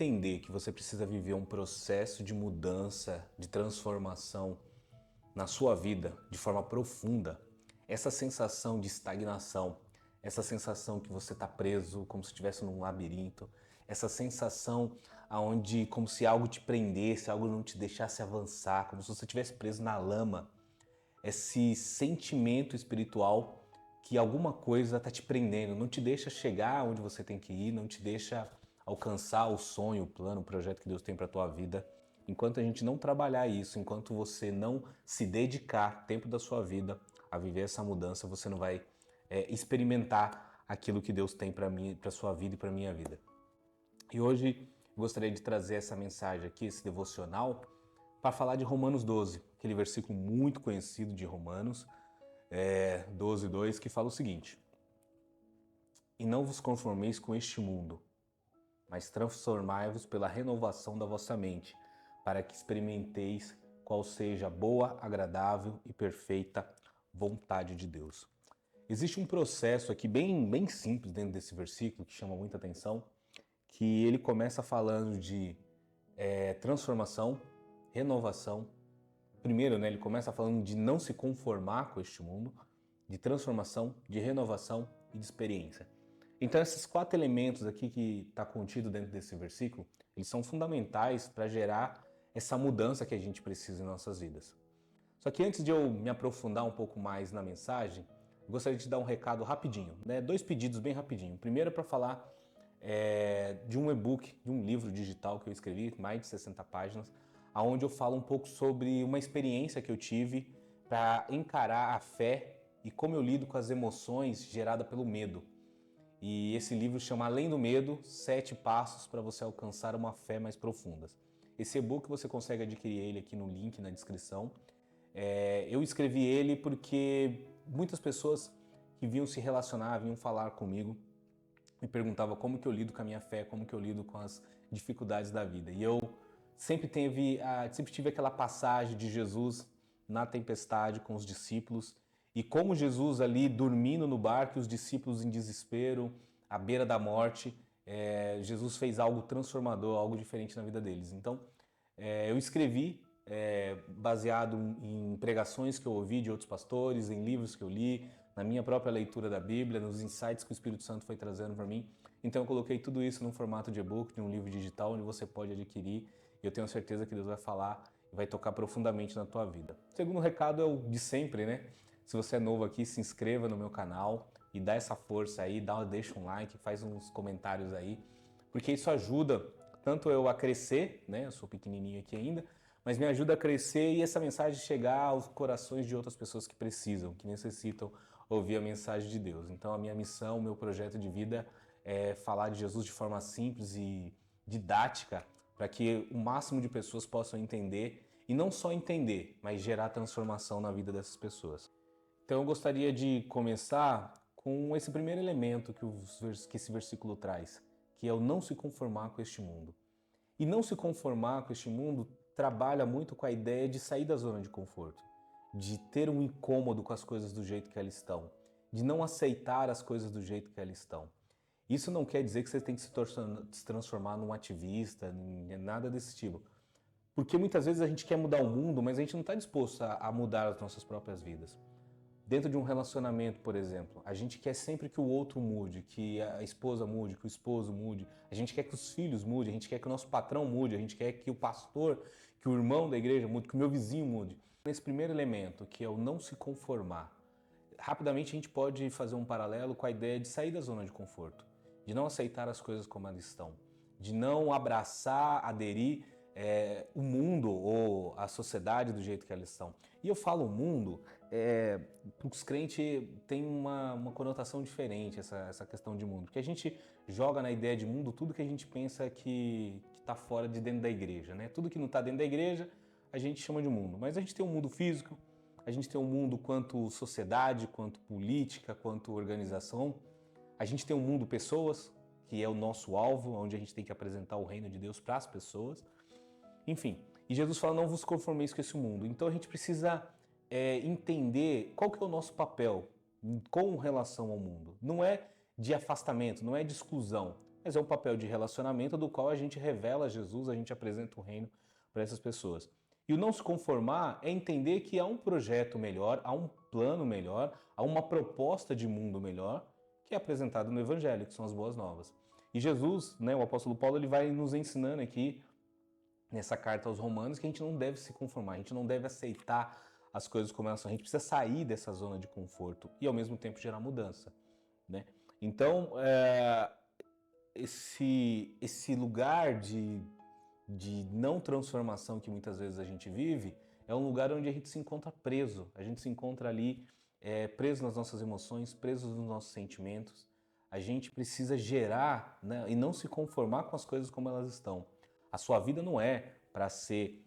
entender que você precisa viver um processo de mudança, de transformação na sua vida de forma profunda, essa sensação de estagnação, essa sensação que você está preso como se estivesse num labirinto, essa sensação aonde como se algo te prendesse, algo não te deixasse avançar, como se você estivesse preso na lama, esse sentimento espiritual que alguma coisa está te prendendo, não te deixa chegar onde você tem que ir, não te deixa alcançar o sonho, o plano, o projeto que Deus tem para a tua vida. Enquanto a gente não trabalhar isso, enquanto você não se dedicar tempo da sua vida a viver essa mudança, você não vai experimentar aquilo que Deus tem para mim, para sua vida e para minha vida. E hoje eu gostaria de trazer essa mensagem aqui, esse devocional, para falar de Romanos 12, aquele versículo muito conhecido de Romanos 12:2, que fala o seguinte: E não vos conformeis com este mundo, mas transformai-vos pela renovação da vossa mente, para que experimenteis qual seja a boa, agradável e perfeita vontade de Deus. Existe um processo aqui bem simples dentro desse versículo que chama muita atenção, que ele começa falando de transformação, renovação. Primeiro, ele começa falando de não se conformar com este mundo, de transformação, de renovação e de experiência. Então, esses 4 elementos aqui que está contido dentro desse versículo, eles são fundamentais para gerar essa mudança que a gente precisa em nossas vidas. Só que antes de eu me aprofundar um pouco mais na mensagem, eu gostaria de te dar um recado rapidinho, 2 pedidos bem rapidinho. O primeiro é para falar de um e-book, de um livro digital que eu escrevi, mais de 60 páginas, onde eu falo um pouco sobre uma experiência que eu tive para encarar a fé e como eu lido com as emoções geradas pelo medo. E esse livro chama Além do Medo, 7 passos para você alcançar uma fé mais profunda. Esse e-book você consegue adquirir ele aqui no link na descrição. Eu escrevi ele porque muitas pessoas que vinham se relacionar, vinham falar comigo, me perguntavam como que eu lido com a minha fé, como que eu lido com as dificuldades da vida. E eu sempre tive aquela passagem de Jesus na tempestade com os discípulos, e como Jesus ali dormindo no barco e os discípulos em desespero, à beira da morte, Jesus fez algo transformador, algo diferente na vida deles. Então, eu escrevi baseado em pregações que eu ouvi de outros pastores, em livros que eu li, na minha própria leitura da Bíblia, nos insights que o Espírito Santo foi trazendo para mim. Então eu coloquei tudo isso num formato de e-book, de um livro digital, onde você pode adquirir. E eu tenho certeza que Deus vai falar e vai tocar profundamente na tua vida. O segundo recado é o de sempre, né? Se você é novo aqui, se inscreva no meu canal e dá essa força aí, deixa um like, faz uns comentários aí, porque isso ajuda tanto eu a crescer, né? Eu sou pequenininho aqui ainda, mas me ajuda a crescer e essa mensagem chegar aos corações de outras pessoas que precisam, que necessitam ouvir a mensagem de Deus. Então a minha missão, o meu projeto de vida é falar de Jesus de forma simples e didática, para que o máximo de pessoas possam entender, e não só entender, mas gerar transformação na vida dessas pessoas. Então eu gostaria de começar com esse primeiro elemento que esse versículo traz, que é o não se conformar com este mundo. E não se conformar com este mundo trabalha muito com a ideia de sair da zona de conforto, de ter um incômodo com as coisas do jeito que elas estão, de não aceitar as coisas do jeito que elas estão. Isso não quer dizer que você tem que se transformar num ativista, nada desse tipo. Porque muitas vezes a gente quer mudar o mundo, mas a gente não está disposto a mudar as nossas próprias vidas. Dentro de um relacionamento, por exemplo, a gente quer sempre que o outro mude, que a esposa mude, que o esposo mude, a gente quer que os filhos mudem, a gente quer que o nosso patrão mude, a gente quer que o pastor, que o irmão da igreja mude, que o meu vizinho mude. Nesse primeiro elemento, que é o não se conformar, rapidamente a gente pode fazer um paralelo com a ideia de sair da zona de conforto, de não aceitar as coisas como elas estão, de não abraçar, aderir o mundo ou a sociedade do jeito que elas estão. E eu falo mundo, para os crentes tem uma conotação diferente essa questão de mundo, porque a gente joga na ideia de mundo tudo que a gente pensa que está fora de dentro da igreja, né? Tudo que não está dentro da igreja a gente chama de mundo, mas a gente tem um mundo físico, a gente tem um mundo quanto sociedade, quanto política, quanto organização, a gente tem um mundo pessoas, que é o nosso alvo, onde a gente tem que apresentar o reino de Deus para as pessoas. Enfim, e Jesus fala, não vos conformeis com esse mundo. Então a gente precisa entender qual que é o nosso papel com relação ao mundo. Não é de afastamento, não é de exclusão, mas é um papel de relacionamento do qual a gente revela Jesus, a gente apresenta o reino para essas pessoas. E o não se conformar é entender que há um projeto melhor, há um plano melhor, há uma proposta de mundo melhor que é apresentado no Evangelho, que são as boas novas. E Jesus, né, o apóstolo Paulo, ele vai nos ensinando aqui nessa carta aos Romanos que a gente não deve se conformar, a gente não deve aceitar as coisas como elas são, a gente precisa sair dessa zona de conforto e ao mesmo tempo gerar mudança, né? Então, esse lugar de não transformação que muitas vezes a gente vive é um lugar onde a gente se encontra preso, a gente se encontra ali preso nas nossas emoções, preso nos nossos sentimentos. A gente precisa gerar, né, e não se conformar com as coisas como elas estão. A sua vida não é para ser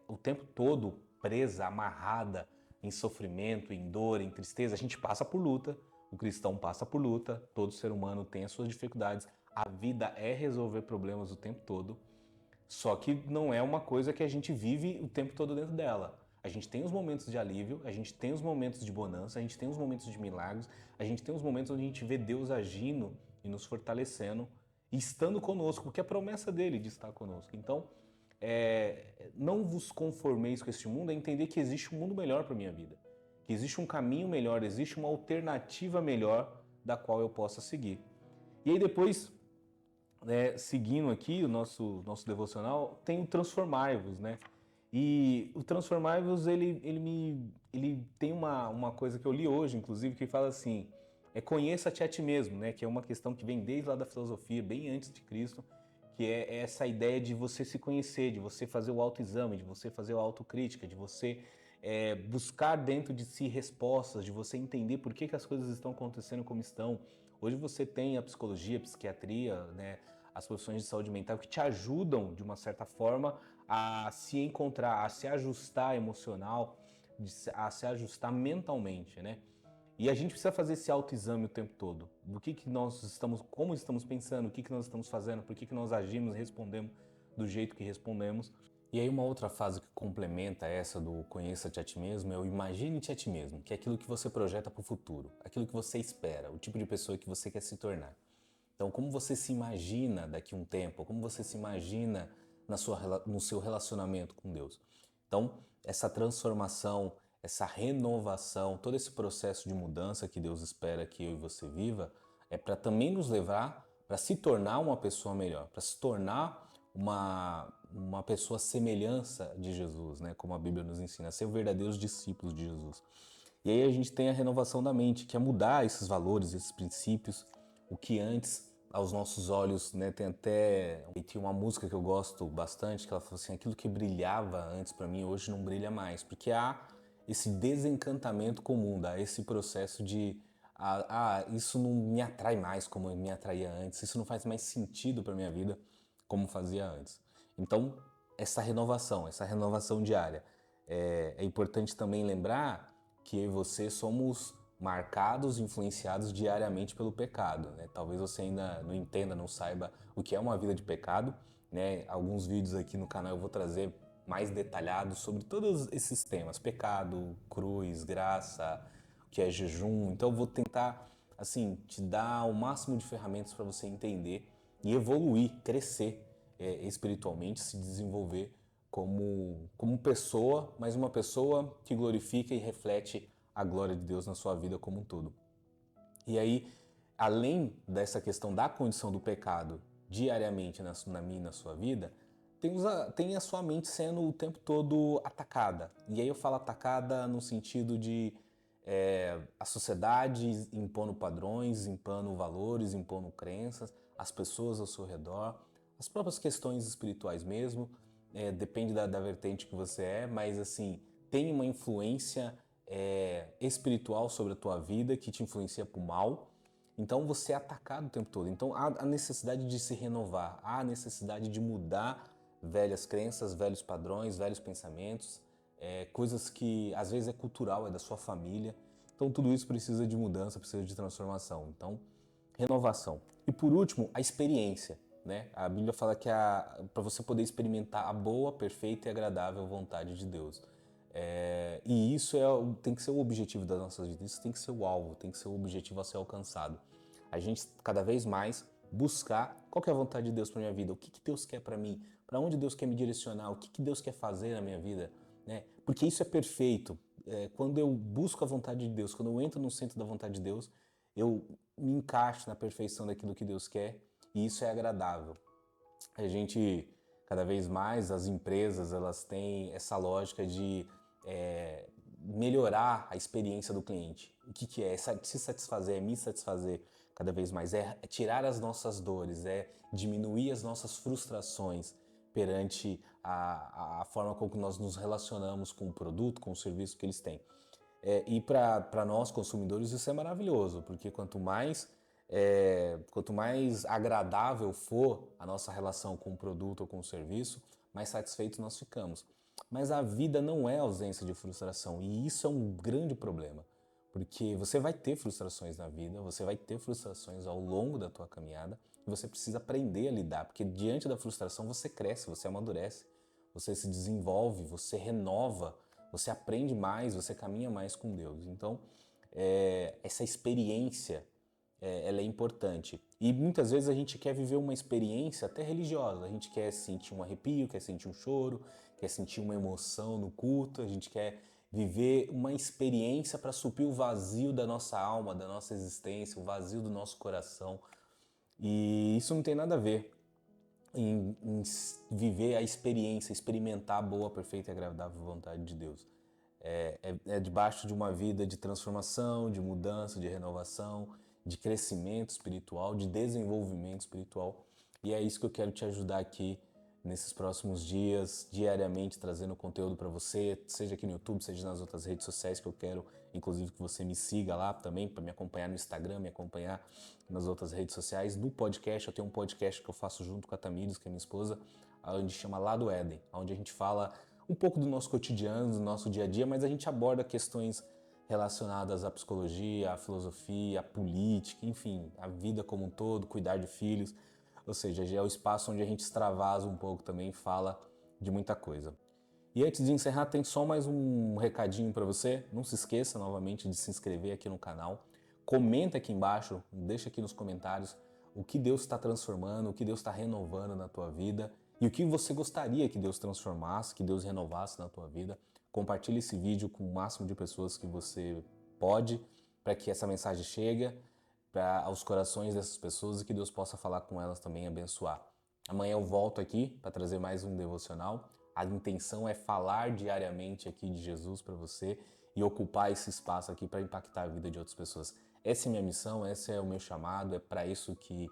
o tempo todo presa, amarrada em sofrimento, em dor, em tristeza. A gente passa por luta, o cristão passa por luta, todo ser humano tem as suas dificuldades. A vida é resolver problemas o tempo todo, só que não é uma coisa que a gente vive o tempo todo dentro dela. A gente tem os momentos de alívio, a gente tem os momentos de bonança, a gente tem os momentos de milagres, a gente tem os momentos onde a gente vê Deus agindo e nos fortalecendo e estando conosco, porque é a promessa dele de estar conosco. Então, não vos conformeis com este mundo, é entender que existe um mundo melhor para a minha vida, que existe um caminho melhor, existe uma alternativa melhor da qual eu possa seguir. E aí depois, seguindo aqui o nosso devocional, tem o Transformai-vos, né? E o Transformai-vos, ele tem uma coisa que eu li hoje, inclusive, que fala assim, conheça-te a ti mesmo, né? Que é uma questão que vem desde lá da filosofia, bem antes de Cristo, que é essa ideia de você se conhecer, de você fazer o autoexame, de você fazer a autocrítica, de você buscar dentro de si respostas, de você entender por que as coisas estão acontecendo como estão. Hoje você tem a psicologia, a psiquiatria, né, as profissões de saúde mental que te ajudam, de uma certa forma, a se encontrar, a se ajustar emocional, a se ajustar mentalmente, né? E a gente precisa fazer esse autoexame o tempo todo. Do que nós estamos, como estamos pensando, o que nós estamos fazendo, por que nós agimos, respondemos do jeito que respondemos. E aí uma outra fase que complementa essa do conheça-te a ti mesmo é o imagine-te a ti mesmo, que é aquilo que você projeta para o futuro, aquilo que você espera, o tipo de pessoa que você quer se tornar. Então, como você se imagina daqui a um tempo, como você se imagina no seu relacionamento com Deus. Então, essa transformação, essa renovação, todo esse processo de mudança que Deus espera que eu e você viva, é para também nos levar para se tornar uma pessoa melhor, para se tornar uma pessoa semelhança de Jesus, né? Como a Bíblia nos ensina, a ser verdadeiros discípulos de Jesus. E aí a gente tem a renovação da mente, que é mudar esses valores, esses princípios, o que antes aos nossos olhos, né, tinha uma música que eu gosto bastante, que ela falou assim, aquilo que brilhava antes para mim hoje não brilha mais, porque há esse desencantamento comum, há esse processo de isso não me atrai mais como me atraía antes, isso não faz mais sentido para minha vida como fazia antes. Então, essa renovação diária. É importante também lembrar que eu e você somos marcados, influenciados diariamente pelo pecado, né? Talvez você ainda não entenda, não saiba o que é uma vida de pecado, né? Alguns vídeos aqui no canal eu vou trazer mais detalhados sobre todos esses temas, pecado, cruz, graça, o que é jejum. Então eu vou tentar, assim, te dar o máximo de ferramentas para você entender e evoluir, crescer espiritualmente, se desenvolver como pessoa, mas uma pessoa que glorifica e reflete a glória de Deus na sua vida como um todo. E aí, além dessa questão da condição do pecado diariamente na minha e na sua vida, tem a sua mente sendo o tempo todo atacada. E aí eu falo atacada no sentido de a sociedade impondo padrões, impondo valores, impondo crenças, as pessoas ao seu redor, as próprias questões espirituais mesmo, depende da vertente que você é, mas assim, tem uma influência espiritual sobre a tua vida que te influencia para o mal. Então você é atacado o tempo todo. Então há a necessidade de se renovar, há a necessidade de mudar velhas crenças, velhos padrões, velhos pensamentos, coisas que às vezes é cultural, é da sua família. Então tudo isso precisa de mudança, precisa de transformação. Então, renovação. E por último, a experiência. Né? A Bíblia fala que para você poder experimentar a boa, perfeita e agradável vontade de Deus. E isso tem que ser o objetivo das nossas vidas, isso tem que ser o alvo, tem que ser o objetivo a ser alcançado. A gente cada vez mais buscar qual que é a vontade de Deus para minha vida, o que Deus quer para mim, para onde Deus quer me direcionar, o que Deus quer fazer na minha vida, né? Porque isso é perfeito. Quando eu busco a vontade de Deus, quando eu entro no centro da vontade de Deus, eu me encaixo na perfeição daquilo que Deus quer e isso é agradável. A gente, cada vez mais, as empresas, elas têm essa lógica de melhorar a experiência do cliente. O que é? É se satisfazer, é me satisfazer cada vez mais, é tirar as nossas dores, é diminuir as nossas frustrações perante a forma como nós nos relacionamos com o produto, com o serviço que eles têm. E para nós consumidores isso é maravilhoso, porque quanto mais agradável for a nossa relação com o produto ou com o serviço, mais satisfeitos nós ficamos. Mas a vida não é ausência de frustração e isso é um grande problema, porque você vai ter frustrações na vida, você vai ter frustrações ao longo da tua caminhada e você precisa aprender a lidar, porque diante da frustração você cresce, você amadurece, você se desenvolve, você renova, você aprende mais, você caminha mais com Deus. Então, essa experiência ela é importante. E muitas vezes a gente quer viver uma experiência até religiosa. A gente quer sentir um arrepio, quer sentir um choro, quer sentir uma emoção no culto, a gente quer viver uma experiência para suprir o vazio da nossa alma, da nossa existência, o vazio do nosso coração. E isso não tem nada a ver em viver a experiência, experimentar a boa, perfeita e agradável vontade de Deus. É debaixo de uma vida de transformação, de mudança, de renovação, de crescimento espiritual, de desenvolvimento espiritual. E é isso que eu quero te ajudar aqui nesses próximos dias, diariamente trazendo conteúdo para você, seja aqui no YouTube, seja nas outras redes sociais, que eu quero, inclusive, que você me siga lá também, para me acompanhar no Instagram, me acompanhar nas outras redes sociais. No podcast, eu tenho um podcast que eu faço junto com a Tamires, que é minha esposa, onde chama Lá do Éden, onde a gente fala um pouco do nosso cotidiano, do nosso dia a dia, mas a gente aborda questões relacionadas à psicologia, à filosofia, à política, enfim, à vida como um todo, cuidar de filhos. Ou seja, já é o espaço onde a gente extravasa um pouco também, fala de muita coisa. E antes de encerrar, tem só mais um recadinho para você. Não se esqueça novamente de se inscrever aqui no canal. Comenta aqui embaixo, deixa aqui nos comentários o que Deus está transformando, o que Deus está renovando na tua vida e o que você gostaria que Deus transformasse, que Deus renovasse na tua vida. Compartilhe esse vídeo com o máximo de pessoas que você pode para que essa mensagem chegue aos corações dessas pessoas e que Deus possa falar com elas também e abençoar. Amanhã eu volto aqui para trazer mais um devocional. A intenção é falar diariamente aqui de Jesus para você e ocupar esse espaço aqui para impactar a vida de outras pessoas. Essa é a minha missão, esse é o meu chamado, é para isso que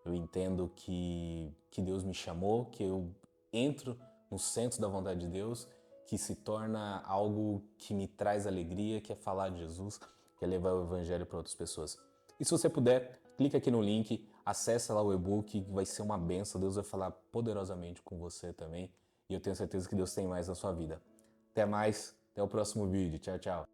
eu entendo que Deus me chamou, que eu entro no centro da vontade de Deus, que se torna algo que me traz alegria, que é falar de Jesus, que é levar o evangelho para outras pessoas. E se você puder, clica aqui no link, acessa lá o e-book, vai ser uma benção, Deus vai falar poderosamente com você também, e eu tenho certeza que Deus tem mais na sua vida. Até mais, até o próximo vídeo, tchau, tchau.